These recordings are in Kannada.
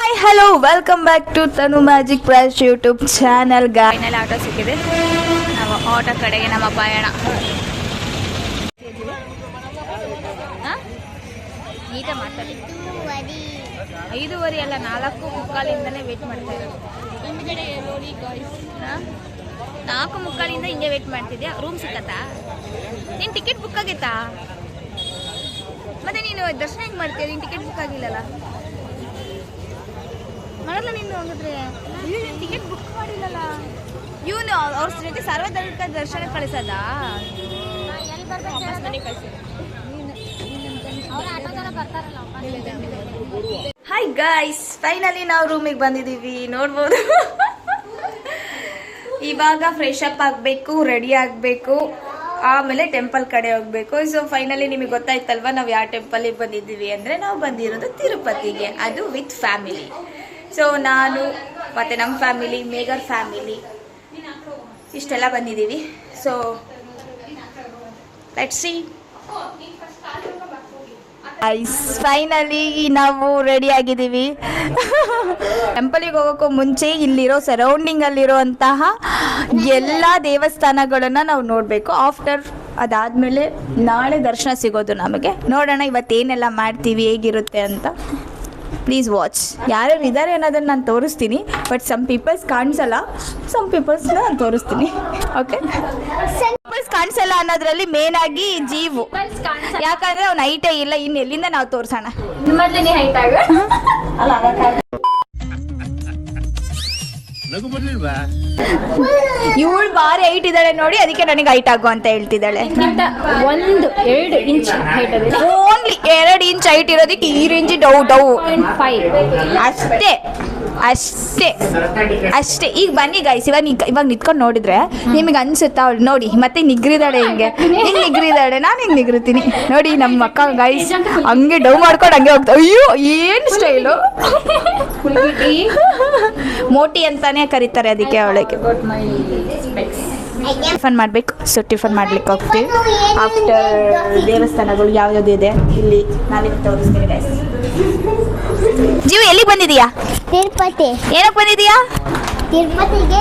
Hi hello welcome back to Tanu magic prize YouTube channel. Final auto ಸಿಕ್ಕಿದೆ. ನಾವು ಆಟೋ ಕಡೆಗೆ ನಮ್ಮ ಪಯಣ. ನೀಟಾಗಿ ಮಾತಾಡಿ. 5:30 ಅಲ್ಲ 4:45 ವೇಟ್ ಮಾಡ್ತಾ ಇರೋದು. 4:45 ಹಿಂಗೆ ವೇಟ್ ಮಾಡ್ತಿದ್ಯಾ? ರೂಮ್ ಸಿಕ್ಕತ್ತಾ? ನಿನ್ನ ಟಿಕೆಟ್ ಬುಕ್ ಆಗೈತಾ? ಮತ್ತೆ ನೀನು ದರ್ಶನ ಹೆಂಗೆ ಮಾಡ್ತೀಯ? ನಿನ್ನ ಟಿಕೆಟ್ ಬುಕ್ ಆಗಿಲ್ಲಲ್ಲ? ಮಾಡಲ್ಲ ನೀನು. ಹಂಗಿದ್ರೆ ನೀನು ಟಿಕೆಟ್ ಬುಕ್ ಮಾಡಿಲ್ಲಲ್ಲ. ಇವನು ಅವ್ರ ಜೊತೆ ಸಾರ್ವಜನಿಕ ದರ್ಶನ ಕಳಿಸೋದ? ಹಾಯ್ ಗಾಯ್ಸ್, ಫೈನಲಿ ನಾವು ರೂಮಿಗೆ ಬಂದಿದ್ದೀವಿ. ನೋಡ್ಬೋದು. ಇವಾಗ ಫ್ರೆಶ್ ಅಪ್ ಆಗಬೇಕು, ರೆಡಿ ಆಗಬೇಕು, ಆಮೇಲೆ ಟೆಂಪಲ್ ಕಡೆ ಹೋಗ್ಬೇಕು. ಸೊ ಫೈನಲಿ ನಿಮಗೆ ಗೊತ್ತಾಯ್ತಲ್ವಾ ನಾವು ಯಾವ ಟೆಂಪಲಿಗೆ ಬಂದಿದ್ದೀವಿ ಅಂದರೆ, ನಾವು ಬಂದಿರೋದು ತಿರುಪತಿಗೆ, ಅದು ವಿತ್ ಫ್ಯಾಮಿಲಿ. ಸೊ ನಾನು ಮತ್ತು ನಮ್ಮ ಫ್ಯಾಮಿಲಿ, ಮೇಘರ್ ಫ್ಯಾಮಿಲಿ ಇಷ್ಟೆಲ್ಲ ಬಂದಿದ್ದೀವಿ. So let's see. ಫೈನಲಿ ನಾವು ರೆಡಿ ಆಗಿದ್ದೀವಿ. ಟೆಂಪಲಿಗೆ ಹೋಗೋಕ್ಕೂ ಮುಂಚೆ ಇಲ್ಲಿರೋ ಸರೌಂಡಿಂಗಲ್ಲಿರುವಂತಹ ಎಲ್ಲ ದೇವಸ್ಥಾನಗಳನ್ನು ನಾವು ನೋಡಬೇಕು. ಅದಾದಮೇಲೆ ನಾಳೆ ದರ್ಶನ ಸಿಗೋದು ನಮಗೆ. ನೋಡೋಣ ಇವತ್ತೇನೆಲ್ಲ ಮಾಡ್ತೀವಿ, ಹೇಗಿರುತ್ತೆ ಅಂತ. Please watch. ಯಾರ್ಯಾರು ಇದ್ದಾರೆ ಅನ್ನೋದನ್ನು ನಾನು ತೋರಿಸ್ತೀನಿ. ಬಟ್ ಸಮ್ ಪೀಪಲ್ಸ್ ಕಾಣಿಸಲ್ಲ, ಸಮ್ ಪೀಪಲ್ಸ್ನ ನಾನು ತೋರಿಸ್ತೀನಿ. ಓಕೆ, ಪೀಪಲ್ಸ್ ಕಾಣಿಸಲ್ಲ ಅನ್ನೋದ್ರಲ್ಲಿ ಮೇನ್ ಆಗಿ ಜೀವು. ಯಾಕಂದ್ರೆ ಅವ್ನು ಹೈಟೇ ಇಲ್ಲ, ಇನ್ನು ಎಲ್ಲಿಂದ ನಾವು ತೋರಿಸೋಣ? ಇವಳು ಬಾರಿ ಹೈಟ್ ಇದ್ದಾಳೆ ನೋಡಿ, ಅದಕ್ಕೆ ನನಗೆ ಹೈಟ್ ಆಗು ಅಂತ ಹೇಳ್ತಿದ್ದಾಳೆ. 2 ಇಂಚ್ ಹೈಟ್ ಇದೆ. ಓನ್ಲಿ 2 ಇಂಚ್ ಹೈಟ್ ಇರೋದಕ್ಕೆ ಈ ರೇಂಜ್ ಡೌ 5 ಅಷ್ಟೇ ಅಷ್ಟೇ ಅಷ್ಟೇ. ಈಗ ಬನ್ನಿ ಗೈಸ್, ಇವಾಗ ನಿಂತ್ಕೊಂಡು ನೋಡಿದ್ರೆ ನಿಮಗೆ ಅನ್ಸುತ್ತಾ ಅವಳು ನೋಡಿ ಮತ್ತೆ ನಿಗ್ರಿದಾಳೆ, ಹಿಂಗೆ ನಿಗ್ರಿದಾಳೆ, ನಾನು ಹಿಂಗೆ ನಿಗ್ರಿತೀನಿ ನೋಡಿ. ನಮ್ಮ ಅಕ್ಕ ಗೈಸ್ ಹಂಗೆ ಡೌ ಮಾಡ್ಕೊಂಡು ಹಂಗೆ ಹೋಗ್ತಾ. ಅಯ್ಯೋ ಏನು ಸ್ಟೈಲು! ಮೋಟಿ ಅಂತಾನೆ ಕರೀತಾರೆ ಅದಕ್ಕೆ ಅವಳಿಗೆ. ಟಿಫನ್ ಮಾಡಬೇಕು. ಸೊ ಟಿಫನ್ ಮಾಡ್ಲಿಕ್ಕೆ ಹೋಗ್ತೀವಿ. ಆಫ್ಟರ್ ದೇವಸ್ಥಾನಗಳು ಯಾವ್ಯಾವ್ದು ಇದೆ ಇಲ್ಲಿ ನಾನು ತೋರಿಸ್ತೀನಿ ಗೈಸ್. ಜೀವ ಎಲ್ಲಿಗೆ ಬಂದಿದೀಯಾ? ತಿರುಪತಿ. ಏನಕ್ಕೆ ಬಂದಿದೀಯಾ? ತಿರುಪತಿಗೆ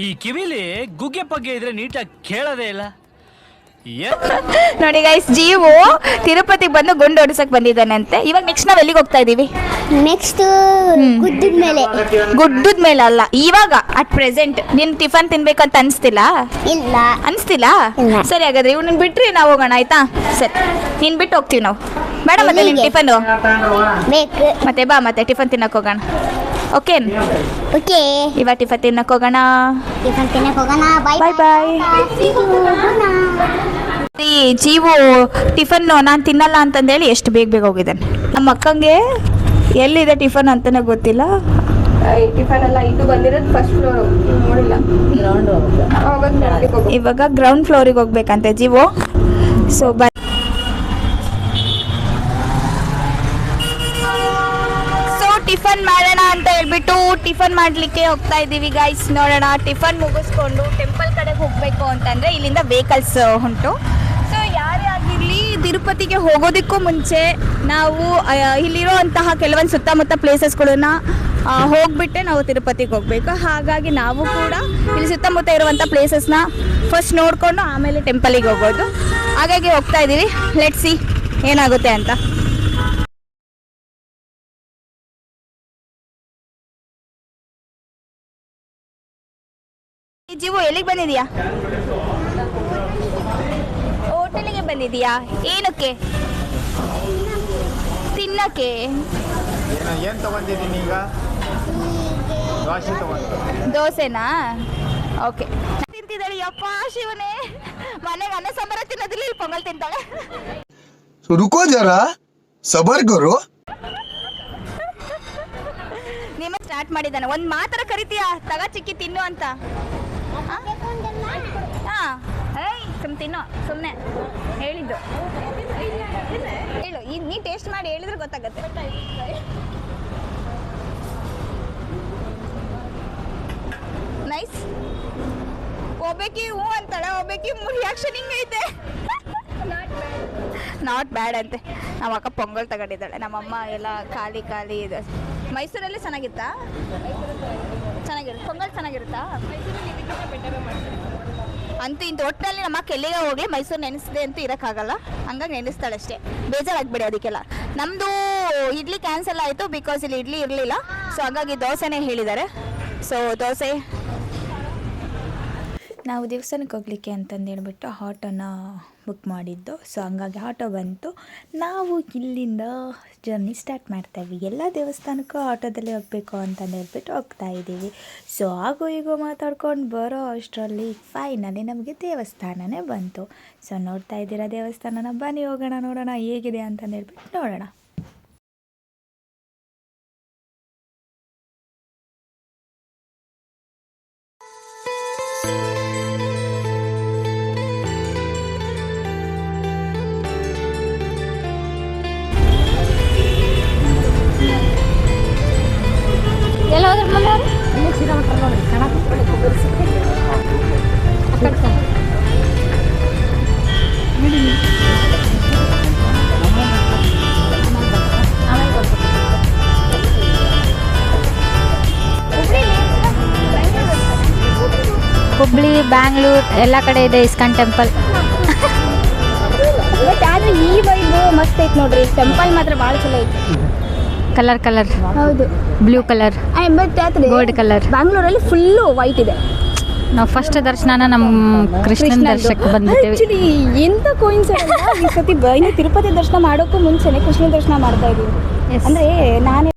ಈ ಕಿವಿಲಿ ಗುಗ್ಗೆ ಪಗ್ಗೆ ಇದ್ರೆ ನೀಟಾಗಿ ಕೇಳೋದೇ ಇಲ್ಲ. ನೋಡಿ ಗೈಸ್, ಜೀವು ತಿರುಪತಿಗೆ ಬಂದು ಗುಂಡು ಹೊಡಿಸಕ್ ಬಂದಿದ್ದಾನಂತೆ. ಇವಾಗ ನೆಕ್ಸ್ಟ್ ನಾವ್ ಎಲ್ಲಿಗೆ ಹೋಗ್ತಾ ಇದೀವಿ? ನೆಕ್ಸ್ಟ್ ಗುಡ್ಡದ ಮೇಲೆ. ಗುಡ್ಡದ ಮೇಲೆ ಅಲ್ಲ, ಇವಾಗ ಅಟ್ ಪ್ರೆಸೆಂಟ್. ನೀನ್ ಟಿಫನ್ ತಿನ್ಬೇಕಂತ ಅನ್ಸ್ತಿಲ್ಲ? ಇಲ್ಲ ಅನ್ಸ್ತಿಲ್ಲ? ಇಲ್ಲ. ಸರಿ, ಹಾಗಾದ್ರೆ ಇವ್ನ ಬಿಟ್ರಿ ನಾವು ಹೋಗೋಣ, ಆಯ್ತಾ? ಸರಿ, ನೀನ್ ಬಿಟ್ಟು ಹೋಗ್ತೀವಿ ನಾವು. ಬೇಡ ಮತ್ತೆ ನಿನ್ ಟಿಫನ್ ಬೇಕು. ಮತ್ತೆ ಬಾ, ಮತ್ತೆ ಟಿಫನ್ ತಿನ್ನಕ್ ಹೋಗೋಣ. ಓಕೆ ಓಕೆ, ಇವಾಗ ಟಿಫನ್ ತಿನ್ನಕ್ ಹೋಗೋಣ. ಟಿಫನ್ ತಿನ್ನಕ್ ಹೋಗೋಣ. ಬಾಯ್ ಬಾಯ್. ಜೀವು ಟಿಫನ್ ನಾನು ತಿನ್ನಲ್ಲ ಅಂತಂದೇಳಿ ಎಷ್ಟು ಬೇಗ ಹೋಗಿದ್ದಾನೆ. ನಮ್ಮ ಅಕ್ಕಂಗೆ ಎಲ್ಲಿದೆ ಟಿಫನ್ ಅಂತಾನೆ ಗೊತ್ತಿಲ್ಲ. ಟಿಫನ್ ಎಲ್ಲ ಇದು ಬಂದಿರೋದು ಫಸ್ಟ್ ಫ್ಲೋರ್, ನೋಡಿಲ್ಲ. ಇವಾಗ ಗ್ರೌಂಡ್ ಫ್ಲೋರಿಗೆ ಹೋಗ್ಬೇಕಂತೆ ಜೀವು. ಸೊ ಟಿಫನ್ ಮಾಡೋಣ ಅಂತ ಹೇಳ್ಬಿಟ್ಟು ಟಿಫನ್ ಮಾಡ್ಲಿಕ್ಕೆ ಹೋಗ್ತಾ ಇದ್ದೀವಿ ಗೈಸ್. ನೋಡೋಣ, ಟಿಫನ್ ಮುಗಿಸ್ಕೊಂಡು ಟೆಂಪಲ್ ಕಡೆಗೆ ಹೋಗಬೇಕು ಅಂತಂದರೆ ಇಲ್ಲಿಂದ ವೆಹಿಕಲ್ಸ್ ಉಂಟು. ಸೊ ಯಾರೇ ಆಗಿರಲಿ ತಿರುಪತಿಗೆ ಹೋಗೋದಕ್ಕೂ ಮುಂಚೆ ನಾವು ಇಲ್ಲಿರೋಂತಹ ಕೆಲವೊಂದು ಸುತ್ತಮುತ್ತ ಪ್ಲೇಸಸ್ಗಳನ್ನ ಹೋಗ್ಬಿಟ್ಟೆ ನಾವು ತಿರುಪತಿಗೆ ಹೋಗಬೇಕು. ಹಾಗಾಗಿ ನಾವು ಕೂಡ ಇಲ್ಲಿ ಸುತ್ತಮುತ್ತ ಇರುವಂಥ ಪ್ಲೇಸಸ್ನ ಫಸ್ಟ್ ನೋಡಿಕೊಂಡು ಆಮೇಲೆ ಟೆಂಪಲಿಗೆ ಹೋಗೋದು. ಹಾಗಾಗಿ ಹೋಗ್ತಾ ಇದ್ದೀವಿ. ಲೆಟ್ಸ್ ಸಿ ಏನಾಗುತ್ತೆ ಅಂತ. ಜೀವು ಎಲ್ಲಿಗೆ ಬಂದಿದೀಯಾ? ಹೋಟೆಲಿಗೆ ಬಂದಿದೀಯಾ? ಏನಕ್ಕೆ? ತಿನ್ನಕ್ಕೆ. ಏನು ತಗೊಂಡಿದ್ದೀನಿ ಈಗ? ದೋಸೆನಾ? ಓಕೆ. ತಿಂತಿದ್ದಾಳೆ. ಯಪ್ಪ ಶಿವನೇ, ಮನೆಗೆ ಅನ್ನ ಸಾಂಬಾರ ತಿನ್ನೋದಿಲ್ಲ, ಇಲ್ಲಿ ಪೊಂಗಲ್ ತಿಂತಾಳೆ. ರುಕೋ ಜರಾ ಸಬರ್ ಕರೋ. ನಿಮ್ಮ ಸ್ಟಾರ್ಟ್ ಮಾಡಿದ್ದಾನೆ. ಒಂದು ಮಾತರ ಕರಿತೀಯಾ ತಗ ಚಿಕ್ಕಿ ತಿನ್ನು ಅಂತ? ತಿನ್ನೋ, ಸುಮ್ಮನೆ ಹೇಳಿದ್ದು ಹೇಳು. ನೀ ಟೇಸ್ಟ್ ಮಾಡಿ ಹೇಳಿದ್ರೆ ಗೊತ್ತಾಗತ್ತೆ. ನೈಸ್. ಒಬ್ಬಾಕಿ ಹೂ ಅಂತಾಳೆ, ಒಬ್ಬಾಕಿ ರಿಯಾಕ್ಷನ್ ಹಿಂಗೈತೆ. ನಾಟ್ ಬ್ಯಾಡ್ ಅಂತೆ. ನಮ್ಮ ಅಕ್ಕ ಪೊಂಗಲ್ ತಗೊಂಡಿದ್ದಾಳೆ, ನಮ್ಮಮ್ಮ ಎಲ್ಲ ಖಾಲಿ ಇದೆ. ಮೈಸೂರಲ್ಲಿ ಚೆನ್ನಾಗಿತ್ತಾ? ಚೆನ್ನಾಗಿರುತ್ತೆ. ಪೊಂಗಲ್ ಚೆನ್ನಾಗಿರುತ್ತಾ? ಅಂತೂ ಇಂಥ ಒಟ್ಟಿನಲ್ಲಿ ನಮ್ಮ ಅಕ್ಕ ಎಲ್ಲಿಗೆ ಹೋಗಿ ಮೈಸೂರು ನೆನೆಸಿದೆ ಅಂತೂ ಇರೋಕ್ಕಾಗಲ್ಲ, ಹಂಗಾಗಿ ನೆನೆಸ್ತಾಳೆ ಅಷ್ಟೇ. ಬೇಜಾರಾಗ್ಬಿಡಿ ಅದಕ್ಕೆಲ್ಲ. ನಮ್ಮದು ಇಡ್ಲಿ ಕ್ಯಾನ್ಸಲ್ ಆಯಿತು ಬಿಕಾಸ್ ಇಲ್ಲಿ ಇಡ್ಲಿ ಇರಲಿಲ್ಲ, ಸೊ ಹಾಗಾಗಿ ದೋಸೆನೇ ಹೇಳಿದ್ದಾರೆ. ಸೊ ದೋಸೆ ನಾವು ದೇವಸ್ಥಾನಕ್ಕೆ ಹೋಗಲಿಕ್ಕೆ ಅಂತಂದು ಹೇಳ್ಬಿಟ್ಟು ಆಟೋನ ಬುಕ್ ಮಾಡಿದ್ದು. ಸೊ ಹಂಗಾಗಿ ಆಟೋ ಬಂತು, ನಾವು ಇಲ್ಲಿಂದ ಜರ್ನಿ ಸ್ಟಾರ್ಟ್ ಮಾಡ್ತಾಯಿದ್ವಿ. ಎಲ್ಲ ದೇವಸ್ಥಾನಕ್ಕೂ ಆಟೋದಲ್ಲೇ ಹೋಗಬೇಕು ಅಂತಂದು ಹೇಳ್ಬಿಟ್ಟು ಹೋಗ್ತಾ ಇದ್ದೀವಿ. ಸೊ ಆಗೋ ಈಗೋ ಮಾತಾಡ್ಕೊಂಡು ಬರೋ ಅಷ್ಟರಲ್ಲಿ ಫೈನಲಿ ನಮಗೆ ದೇವಸ್ಥಾನನೇ ಬಂತು. ಸೊ ನೋಡ್ತಾ ಇದ್ದೀರಾ ದೇವಸ್ಥಾನನ, ಬನ್ನಿ ಹೋಗೋಣ ನೋಡೋಣ ಹೇಗಿದೆ ಅಂತಂದು ಹೇಳ್ಬಿಟ್ಟು ನೋಡೋಣ. ಎಲ್ಲ ಹೋದ್ರ ಮುಂದೆ ಹುಬ್ಳಿ, ಬ್ಯಾಂಗ್ಳೂರ್ ಎಲ್ಲ ಕಡೆ ಇದೆ ಇಸ್ಕಾನ್ ಟೆಂಪಲ್. ಬಟ್ ಆದರೆ ಈ ವೈಬು ಮಸ್ತ್ ಐತೆ ನೋಡ್ರಿ. ಟೆಂಪಲ್ ಮಾತ್ರ ಭಾಳ ಚಲೋ ಐತೆ. ಕಲರ್ ಹೌದು, ಬ್ಲೂ ಕಲರ್, ಬಟ್ ಆದರೆ ಗೋಲ್ಡ್ ಕಲರ್. ಬ್ಯಾಂಗ್ಳೂರಲ್ಲಿ ಫುಲ್ಲು ವೈಟ್ ಇದೆ. ನಾವು ಫಸ್ಟ್ ದರ್ಶನ ನಮ್ಮ ಕೃಷ್ಣನ ದರ್ಶನಕ್ಕೆ ಬಂದಿದ್ದೇವೆ. ಆ್ಯಕ್ಚುಲಿ ಎಂಥ ಕೋಇನ್ಸಿಡೆನ್ಸ್, ಈ ಸತಿ ಇನ್ನು ತಿರುಪತಿ ದರ್ಶನ ಮಾಡೋಕ್ಕೂ ಮುಂಚೆನೆ ಕೃಷ್ಣ ದರ್ಶನ ಮಾಡ್ತಾ ಇದ್ದೀವಿ. ಅಂದರೆ ನಾನು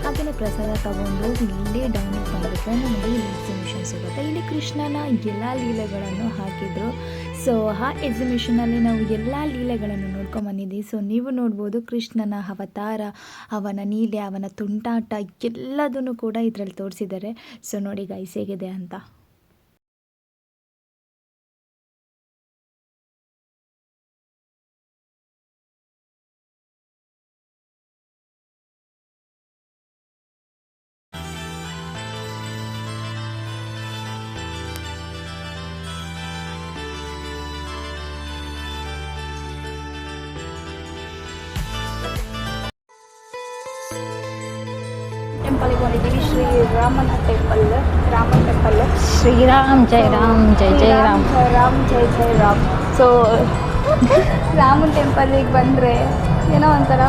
ಹಾಗೆಯೇ ಪ್ರಸಾದ ತಗೊಂಡು ಇಲ್ಲೇ ಡೌನಿಗೆ ಬಂದುಬಿಟ್ರೆ ನಮಗೆ ಇಲ್ಲಿ ಎಕ್ಸಿಬಿಷನ್ ಸಿಗುತ್ತೆ. ಇಲ್ಲಿ ಕೃಷ್ಣನ ಎಲ್ಲ ಲೀಲೆಗಳನ್ನು ಹಾಕಿದರು. ಸೊ ಆ ಎಕ್ಸಿಬಿಷನಲ್ಲಿ ನಾವು ಎಲ್ಲ ಲೀಲೆಗಳನ್ನು ನೋಡ್ಕೊಂಬಂದಿದ್ದೀವಿ. ಸೊ ನೀವು ನೋಡ್ಬೋದು ಕೃಷ್ಣನ ಅವತಾರ, ಅವನ ನೀಲೆ, ಅವನ ತುಂಟಾಟ ಎಲ್ಲದನ್ನು ಕೂಡ ಇದರಲ್ಲಿ ತೋರಿಸಿದ್ದಾರೆ. ಸೊ ನೋಡಿ ಗೈಸ್ ಹೇಗಿದೆ ಅಂತ. ಟೆಂಪಲ್ಗೆ ಬಂದಿದ್ದೀವಿ, ಶ್ರೀ ರಾಮನ ಟೆಂಪಲ್. ಶ್ರೀರಾಮ್ ಜೈ ರಾಮ್ ಜೈ ಜೈ ರಾಮ್. ಜೈ ರಾಮ್. ಸೊ ರಾಮನ ಟೆಂಪಲ್ಗೆ ಬಂದರೆ ಏನೋ ಒಂಥರ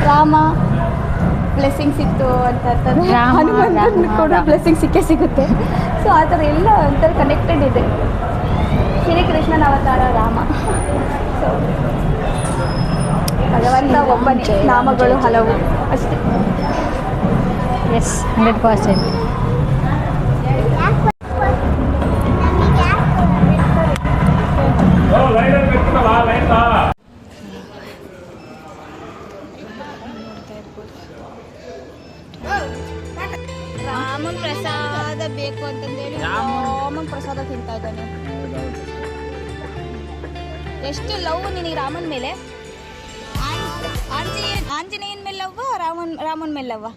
ರಾಮ ಬ್ಲೆಸ್ಸಿಂಗ್ ಸಿಕ್ತು ಅಂತ ಅಂತಂದರೆ ಹನುಮಂತನ ಕೂಡ ಬ್ಲೆಸ್ಸಿಂಗ್ ಸಿಗುತ್ತೆ. ಸೊ ಆ ಥರ ಎಲ್ಲ ಒಂಥರ ಕನೆಕ್ಟೆಡ್ ಇದೆ. ಶ್ರೀಕೃಷ್ಣನ ಅವತಾರ ರಾಮ. ಸೊ ಭಗವಂತ ಒಬ್ಬನೇ, ನಾಮಗಳು ಹಲವು ಅಷ್ಟೇ. ಎಸ್ 100%. ರಾಮನ ಪ್ರಸಾದ ಬೇಕು ಅಂತಂದೇಳಿ ರಾಮನ ಪ್ರಸಾದ ತಿಂತಾ ಇದ್ದಾನೆ. ಎಷ್ಟು ಲವ್ ನಿನಗೆ ರಾಮನ ಮೇಲೆ? ಆಂಜನೇಯನ ಮೇಲೆ ಲವ್ವ, ರಾಮನ ಮೇಲೆ ಲವ್ವ?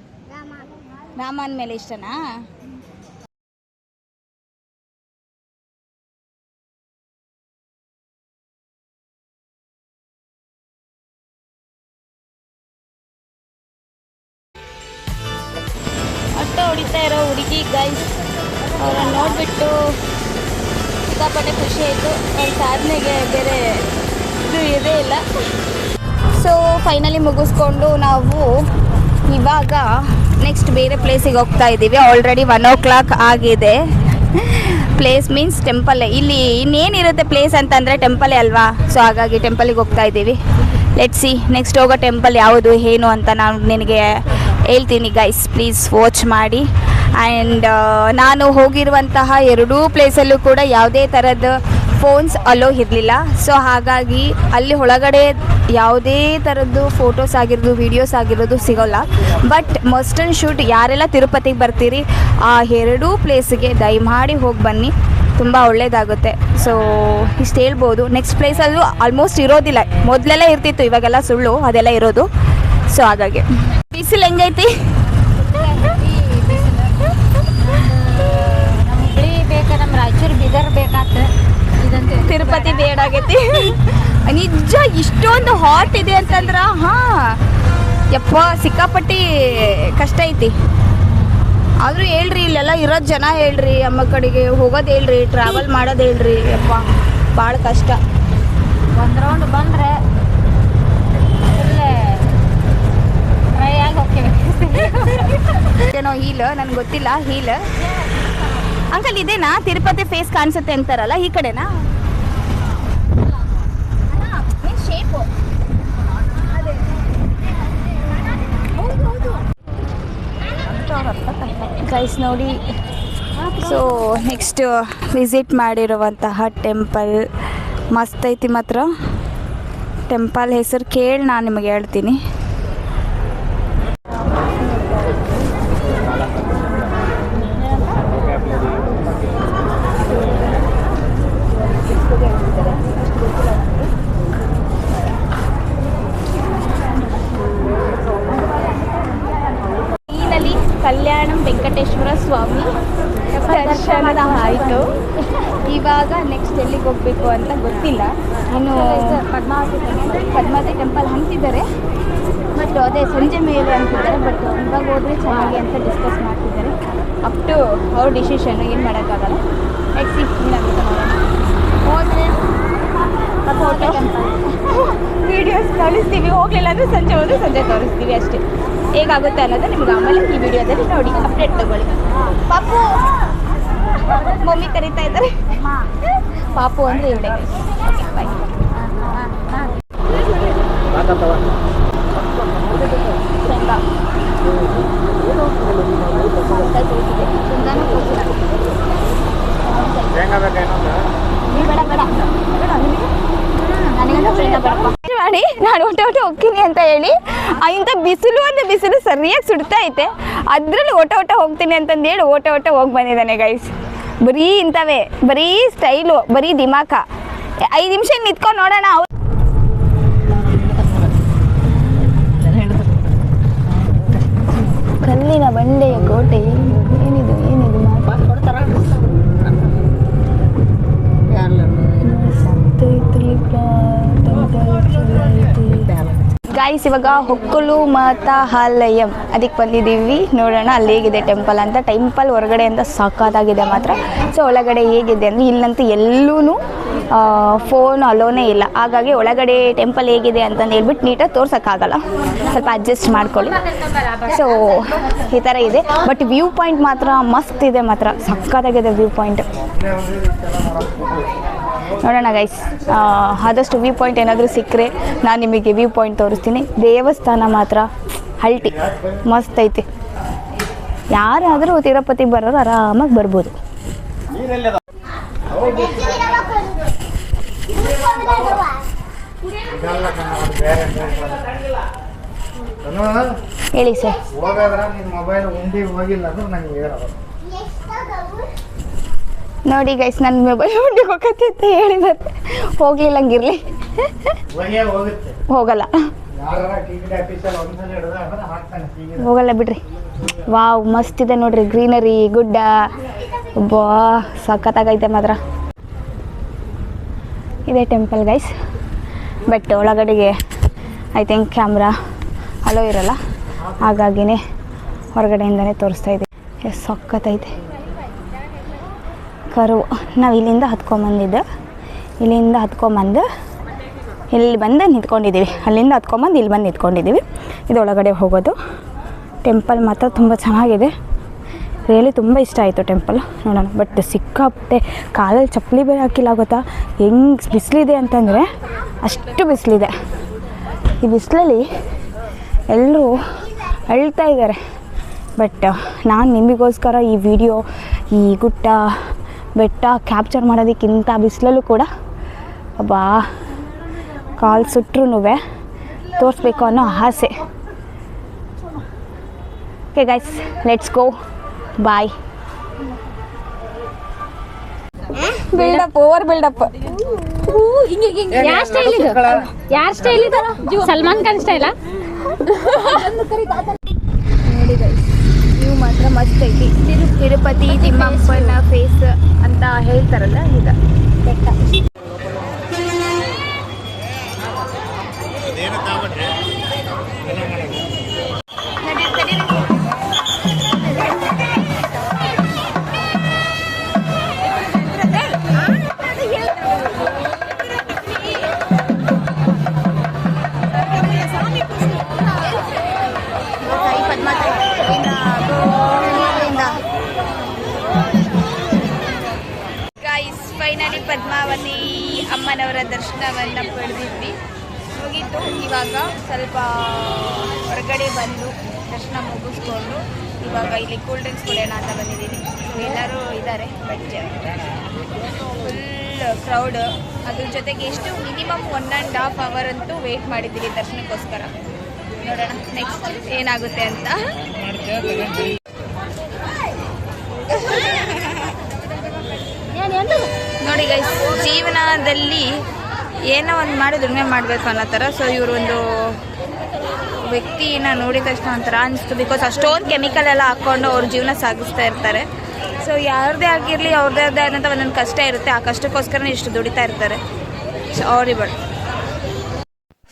ರಾಮನ ಮೇಲೆ ಇಷ್ಟನಾ? ಅಟ್ಟ ಹೊಡಿತಾ ಇರೋ ಹುಡುಗಿ ಗೈಸ್, ಅವ್ರನ್ನ ನೋಡಿಬಿಟ್ಟು ಸಿಕ್ಕಾಪಟ್ಟೆ ಖುಷಿ ಆಯಿತು. ಅವ್ರ ಸಾಧನೆಗೆ ಬೇರೆ ಇದು ಇದೇ ಇಲ್ಲ. ಸೊ ಫೈನಲಿ ಮುಗಿಸ್ಕೊಂಡು ನಾವು ಇವಾಗ ನೆಕ್ಸ್ಟ್ ಬೇರೆ ಪ್ಲೇಸಿಗೆ ಹೋಗ್ತಾ ಇದ್ದೀವಿ. ಆಲ್ರೆಡಿ 1 o'clock ಆಗಿದೆ. ಪ್ಲೇಸ್ ಮೀನ್ಸ್ ಟೆಂಪಲ್ಲೇ. ಇಲ್ಲಿ ಇನ್ನೇನಿರುತ್ತೆ ಪ್ಲೇಸ್ ಅಂತಂದರೆ ಟೆಂಪಲ್ಲೇ ಅಲ್ವಾ. ಸೊ ಹಾಗಾಗಿ ಟೆಂಪಲಿಗೆ ಹೋಗ್ತಾ ಇದ್ದೀವಿ. ಲೆಟ್ಸ್ ಸಿ ನೆಕ್ಸ್ಟ್ ಹೋಗೋ ಟೆಂಪಲ್ ಯಾವುದು ಏನು ಅಂತ ನಾನು ನಿನಗೆ ಹೇಳ್ತೀನಿ ಗೈಸ್, ಪ್ಲೀಸ್ ವಾಚ್ ಮಾಡಿ. ಆ್ಯಂಡ್ ನಾನು ಹೋಗಿರುವಂತಹ 2 ಪ್ಲೇಸಲ್ಲೂ ಕೂಡ ಯಾವುದೇ ಥರದ ಫೋನ್ಸ್ ಅಲೋ ಇರಲಿಲ್ಲ. ಸೊ ಹಾಗಾಗಿ ಅಲ್ಲಿ ಒಳಗಡೆ ಯಾವುದೇ ಥರದ್ದು ಫೋಟೋಸ್ ಆಗಿರೋದು ವೀಡಿಯೋಸ್ ಆಗಿರೋದು ಸಿಗೋಲ್ಲ. ಬಟ್ ಮಸ್ಟ್ ಆ್ಯಂಡ್ ಶುಡ್ ಯಾರೆಲ್ಲ ತಿರುಪತಿಗೆ ಬರ್ತೀರಿ ಆ ಎರಡೂ ಪ್ಲೇಸಿಗೆ ದಯಮಾಡಿ ಹೋಗಿ ಬನ್ನಿ, ತುಂಬ ಒಳ್ಳೆಯದಾಗುತ್ತೆ. ಸೊ ಇಷ್ಟು ಹೇಳ್ಬೋದು. ನೆಕ್ಸ್ಟ್ ಪ್ಲೇಸಲ್ಲೂ ಆಲ್ಮೋಸ್ಟ್ ಇರೋದಿಲ್ಲ, ಮೊದಲೆಲ್ಲ ಇರ್ತಿತ್ತು, ಇವಾಗೆಲ್ಲ ಸುಳ್ಳು ಅದೆಲ್ಲ ಇರೋದು. ಸೊ ಹಾಗಾಗಿ ಬಿಸಿಲು ಹೆಂಗೈತಿ? ಹುಬ್ಳಿ ಬೇಕಾ, ನಮ್ಮ ರಾಯಚೂರು ಬೀದರ್ ಬೇಕಾತ, ಇದಂತೆ ತಿರುಪತಿ ಬೇಡಾಗೈತಿ. ನಿಜ ಇಷ್ಟೊಂದು ಹಾಟ್ ಇದೆ ಅಂತಂದ್ರೆ ಯಪ್ಪ ಸಿಕ್ಕಾಪಟ್ಟಿ ಕಷ್ಟ ಐತಿ. ಆದರೂ ಹೇಳ್ರಿ, ಇಲ್ಲೆಲ್ಲ ಇರೋದು ಜನ ಹೇಳ್ರಿ, ಅಮ್ಮ ಕಡೆಗೆ ಹೋಗೋದು ಹೇಳ್ರಿ, ಟ್ರಾವೆಲ್ ಮಾಡೋದು ಹೇಳ್ರಿ. ಯಪ್ಪ ಭಾಳ ಕಷ್ಟ. ಒಂದು ರೌಂಡ್ ಬಂದರೆ ಟ್ರೈ ಆಗಿ ಹೋಗ್ತೀವಿ. ಏನೋ ಹೀಲ್ ನನಗೆ ಗೊತ್ತಿಲ್ಲ. ಹೀಲ್ ಅಂಕಲ್ ಇದೇನಾ ತಿರುಪತಿ ಫೇಸ್ ಕಾಣಿಸುತ್ತೆ ಅಂತಾರಲ್ಲ, ಈ ಕಡೆನಾ? ಶೇಪು ಗೈಸ್ ನೋಡಿ. ಸೊ ನೆಕ್ಸ್ಟ್ ವಿಸಿಟ್ ಮಾಡಿರುವಂತಹ ಟೆಂಪಲ್ ಮಸ್ತ್ ಐತಿ ಮಾತ್ರ. ಟೆಂಪಲ್ ಹೆಸರು ಕೇಳಿ ನಾನು ನಿಮಗೆ ಹೇಳ್ತೀನಿ. ಕಲ್ಯಾಣಂ ವೆಂಕಟೇಶ್ವರ ಸ್ವಾಮಿ ದರ್ಶನ ಆಯಿತು. ಇವಾಗ ನೆಕ್ಸ್ಟ್ ಎಲ್ಲಿಗೆ ಹೋಗಬೇಕು ಅಂತ ಗೊತ್ತಿಲ್ಲ. ಇನ್ನು ಪದ್ಮಾವತಿ ಟೆಂಪಲ್ ಅಂತಿದ್ದಾರೆ, ಬಟ್ ಅದೇ ಸಂಜೆ ಮೇಲೆ ಅಂತಿದ್ದಾರೆ. ಬಟ್ ಇವಾಗ ಹೋದರೆ ಚೆನ್ನಾಗಿ ಅಂತ ಡಿಸ್ಕಸ್ ಮಾಡ್ತಿದ್ದಾರೆ. ಅಪ್ ಟು ಅವ್ರ ಡಿಸಿಷನ್, ಏನು ಮಾಡೋಕ್ಕಾಗಲ್ಲ. ನೆಕ್ಸ್ಟ್ ಏನಾಗುತ್ತೆ ನೋಡೋಣ. ಹೋದರೆ ಫೋಟೋ ವೀಡಿಯೋಸ್ ಕಳಿಸ್ತೀವಿ, ಹೋಗಲಿಲ್ಲ ಅಂದರೆ ಸಂಜೆ ಹೋದರೆ ಸಂಜೆ ತೋರಿಸ್ತೀವಿ ಅಷ್ಟೇ. ಹೇಗಾಗುತ್ತೆ ಅನ್ನೋದು ನಿಮ್ಗೆ ಆಮೇಲೆ ಈ ವಿಡಿಯೋದಲ್ಲಿ ನೋಡಿ ಅಪ್ಡೇಟ್ ತಗೊಳ್ಳಿ. ಪಾಪು ಮಮ್ಮಿ ಕರೀತಾ ಇದ್ದಾರೆ. ಪಾಪು ಅಂದರೆ ಇವಳೆ. Okay bye. ಮಾಡಿ ನಾನು ಹೊಟ್ಟೆ ಹೋಗ್ತೀನಿ ಅಂತ ಹೇಳಿ ಇಂಥ ಬಿಸಿಲು ಅಂದರೆ ಬಿಸಿಲು ಸರಿಯಾಗಿ ಸುಡ್ತಾ ಐತೆ, ಅದರಲ್ಲಿ ಓಟ ಹೋಗ್ತೀನಿ ಅಂತಂದು ಹೇಳಿ ಓಟ ಹೋಗಿ ಬಂದಿದ್ದಾನೆ ಗೈಸ್. ಬರೀ ಇಂಥವೇ, ಬರೀ ಸ್ಟೈಲು, ಬರೀ ದಿಮಾಕ. 5 ನಿಮಿಷ ನಿಂತ್ಕೊಂಡು ನೋಡೋಣ. ಕಲ್ಲಿನ ಬಂಡೆಯ ಕೋಟೆ ಏನಿದು ಗೈಸ್. ಇವಾಗ ಹೊಕ್ಕಲು ಮತಾಲಯಂ ಅದಕ್ಕೆ ಬಂದಿದ್ದೀವಿ, ನೋಡೋಣ ಅಲ್ಲಿ ಹೇಗಿದೆ ಟೆಂಪಲ್ ಅಂತ. ಟೆಂಪಲ್ ಹೊರಗಡೆಯಿಂದ ಸಾಕಾಗಿದೆ ಮಾತ್ರ. ಸೊ ಒಳಗಡೆ ಹೇಗಿದೆ ಅಂದರೆ ಇಲ್ಲಂತೂ ಎಲ್ಲೂ ಫೋನ್ ಅಲೋನೇ ಇಲ್ಲ. ಹಾಗಾಗಿ ಒಳಗಡೆ ಟೆಂಪಲ್ ಹೇಗಿದೆ ಅಂತಂದು ಹೇಳ್ಬಿಟ್ಟು ನೀಟಾಗಿ ತೋರ್ಸೋಕ್ಕಾಗಲ್ಲ, ಸ್ವಲ್ಪ ಅಡ್ಜಸ್ಟ್ ಮಾಡ್ಕೊಳ್ಳಿ. ಸೊ ಈ ಥರ ಇದೆ. ಬಟ್ ವ್ಯೂ ಪಾಯಿಂಟ್ ಮಾತ್ರ ಮಸ್ತ್ ಇದೆ, ಮಾತ್ರ ಸಕ್ಕತ್ತಾಗಿದೆ ವ್ಯೂ ಪಾಯಿಂಟ್. ನೋಡೋಣ ಗೈಸ್, ಆದಷ್ಟು ವ್ಯೂ ಪಾಯಿಂಟ್ ಏನಾದರೂ ಸಿಕ್ಕರೆ ನಾನು ನಿಮಗೆ ವ್ಯೂ ಪಾಯಿಂಟ್ ತೋರಿಸ್ತೀನಿ. ದೇವಸ್ಥಾನ ಮಾತ್ರ ಹಲ್ಟಿ ಮಸ್ತ್ ಐತಿ. ಯಾರಾದರೂ ತಿರುಪತಿಗೆ ಬರೋರು ಆರಾಮಾಗಿ ಬರ್ಬೋದು. ಹೇಳಿ ಸರ್. ನೋಡಿ ಗೈಸ್, ನನ್ನ ಮೊಬೈಲ್ ಉಂಡಿಗೆ ಹೋಗತ್ತೆ ಅಂತ ಹೇಳಿದ್ರೆ ಹೋಗ್ಲಿಲ್ಲ, ಹಂಗಿರ್ಲಿ. ಹೋಗಲ್ಲ ಬಿಡ್ರಿ. ವಾವ್ ಮಸ್ತ್ ಇದೆ ನೋಡ್ರಿ, ಗ್ರೀನರಿ, ಗುಡ್ಡ, ಬಾ ಸಖತ್ತಾಗೈತೆ ಮಾತ್ರ. ಇದೆ ಟೆಂಪಲ್ ಗೈಸ್. ಬಟ್ ಒಳಗಡೆಗೆ ಐ ಥಿಂಕ್ ಕ್ಯಾಮ್ರಾ ಅಲೋ ಇರಲ್ಲ, ಹಾಗಾಗಿನೇ ಹೊರಗಡೆಯಿಂದನೇ ತೋರಿಸ್ತಾ ಇದ್ದೀವಿ. ಎಷ್ಟು ಸಖತ್ತೈತೆ ಕರು. ನಾವು ಇಲ್ಲಿಂದ ಹತ್ಕೊಂಬಂದಿದ್ದು, ಇಲ್ಲಿಂದ ಹತ್ಕೊಂಬಂದು ಇಲ್ಲಿ ಬಂದು ನಿಂತ್ಕೊಂಡಿದ್ದೀವಿ. ಅಲ್ಲಿಂದ ಹತ್ಕೊಂಬಂದು ಇಲ್ಲಿ ಬಂದು ನಿಂತ್ಕೊಂಡಿದ್ದೀವಿ. ಇದು ಒಳಗಡೆ ಹೋಗೋದು. ಟೆಂಪಲ್ ಮಾತ್ರ ತುಂಬ ಚೆನ್ನಾಗಿದೆ, ರಿಯಲಿ ತುಂಬ ಇಷ್ಟ ಆಯಿತು ಟೆಂಪಲ್. ನೋಡೋಣ. ಬಟ್ ಸಿಕ್ಕಾಪಟ್ಟೆ ಕಾಲಲ್ಲಿ ಚಪ್ಪಲಿ ಬೇರೆ ಹಾಕಿಲ್ಲ, ಗೊತ್ತಾ ಹೆಂಗೆ ಬಿಸಿಲಿದೆ ಅಂತಂದರೆ ಅಷ್ಟು ಬಿಸಿಲಿದೆ. ಈ ಬಿಸಿಲಲ್ಲಿ ಎಲ್ಲರೂ ಅಳ್ತಾ ಇದ್ದಾರೆ. ಬಟ್ ನಾನು ನಿಮಗೋಸ್ಕರ ಈ ವಿಡಿಯೋ, ಈ ಗುಡ್ಡ ಬೆಟ್ಟ ಕ್ಯಾಪ್ಚರ್ ಮಾಡೋದಕ್ಕಿಂತ ಬಿಸಿಲಲ್ಲೂ ಕೂಡ ಅಬ್ಬಾ ಕಾಲು ಸುಟ್ರೂ ತೋರಿಸ್ಬೇಕು ಅನ್ನೋ ಆಸೆ. Okay guys, let's go, bye. Buildup, over buildup. ಯಾರ್ ಸ್ಟೈಲ್ ಇದು? ಯಾರ್ ಸ್ಟೈಲ್ ಇದು? ಸಲ್ಮಾನ್ ಖಾನ್ ಸ್ಟೈಲಾ? ನೋಡಿ ಗೈಸ್, ನೀವು ಮಾತ್ರ ಮಸ್ತ್ ಐತಿ. ತಿರುಪತಿ ತಿಮ್ಮಪ್ಪನ ಫೇಸ್ ಅಂತ ಹೇಳ್ತಾರಲ್ಲ ಈಗ ಬೆಟ್ಟ. ಗೈಸ್, ಫೈನಲಿ ಪದ್ಮಾವತಿ ಅಮ್ಮನವರ ದರ್ಶನವನ್ನು ಪಡೆದಿದ್ವಿ, ಮುಗೀತು. ಇವಾಗ ಸ್ವಲ್ಪ ಹೊರಗಡೆ ಬಂದು ದರ್ಶನ ಮುಗಿಸ್ಕೊಂಡು ಇವಾಗ ಇಲ್ಲಿ ಕೂಲ್ ಡ್ರಿಂಕ್ಸ್ ಕುಡಿಯೋಣ ಅಂತ ಬಂದಿದ್ದೀನಿ. ಸೊ ಎಲ್ಲರೂ ಇದ್ದಾರೆ, ಬಟ್ ಫುಲ್ ಕ್ರೌಡ್. ಅದ್ರ ಜೊತೆಗೆ ಎಷ್ಟು ಮಿನಿಮಮ್ 1.5 ಅವರ್ ಅಂತೂ ವೆಯ್ಟ್ ಮಾಡಿದ್ದೀವಿ ದರ್ಶನಕ್ಕೋಸ್ಕರ. ನೋಡೋಣ ನೆಕ್ಸ್ಟ್ ಏನಾಗುತ್ತೆ ಅಂತ. ನೋಡಿ ಗೈಸ್, ಜೀವನದಲ್ಲಿ ಏನೋ ಒಂದು ಮಾಡಿ ದುಡಿಮೆ ಮಾಡಬೇಕು ಅನ್ನೋ ಥರ. ಸೊ ಇವರು ಒಂದು ವ್ಯಕ್ತಿನ ನೋಡಿದ ತಕ್ಷಣ ಒಂಥರ ಅನಿಸ್ತು, ಬಿಕಾಸ್ ಅಷ್ಟೊಂದು ಕೆಮಿಕಲ್ ಎಲ್ಲ ಹಾಕ್ಕೊಂಡು ಅವ್ರ ಜೀವನ ಸಾಗಿಸ್ತಾ ಇರ್ತಾರೆ. ಸೊ ಯಾರದೇ ಆಗಿರಲಿ ಅವ್ರದ್ದೇ ಆದಂಥ ಒಂದೊಂದು ಕಷ್ಟ ಇರುತ್ತೆ, ಆ ಕಷ್ಟಕ್ಕೋಸ್ಕರ ಇಷ್ಟು ದುಡಿತಾ ಇರ್ತಾರೆ. So horrible.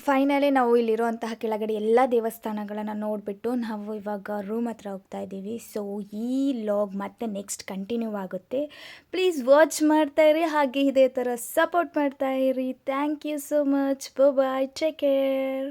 ಫೈನಲಿ ನಾವು ಇಲ್ಲಿರುವಂತಹ ಕೆಳಗಡೆ ಎಲ್ಲ ದೇವಸ್ಥಾನಗಳನ್ನು ನೋಡಿಬಿಟ್ಟು ನಾವು ಇವಾಗ ರೂಮ್ ಹತ್ರ ಹೋಗ್ತಾ ಇದ್ದೀವಿ. ಸೊ ಈ ಲಾಗ್ ಮತ್ತೆ ನೆಕ್ಸ್ಟ್ ಕಂಟಿನ್ಯೂ ಆಗುತ್ತೆ. ಪ್ಲೀಸ್ ವಾಚ್ ಮಾಡ್ತಾಯಿರಿ, ಹಾಗೆ ಇದೇ ಥರ ಸಪೋರ್ಟ್ ಮಾಡ್ತಾಯಿರಿ. Thank you so much. Bye, take care.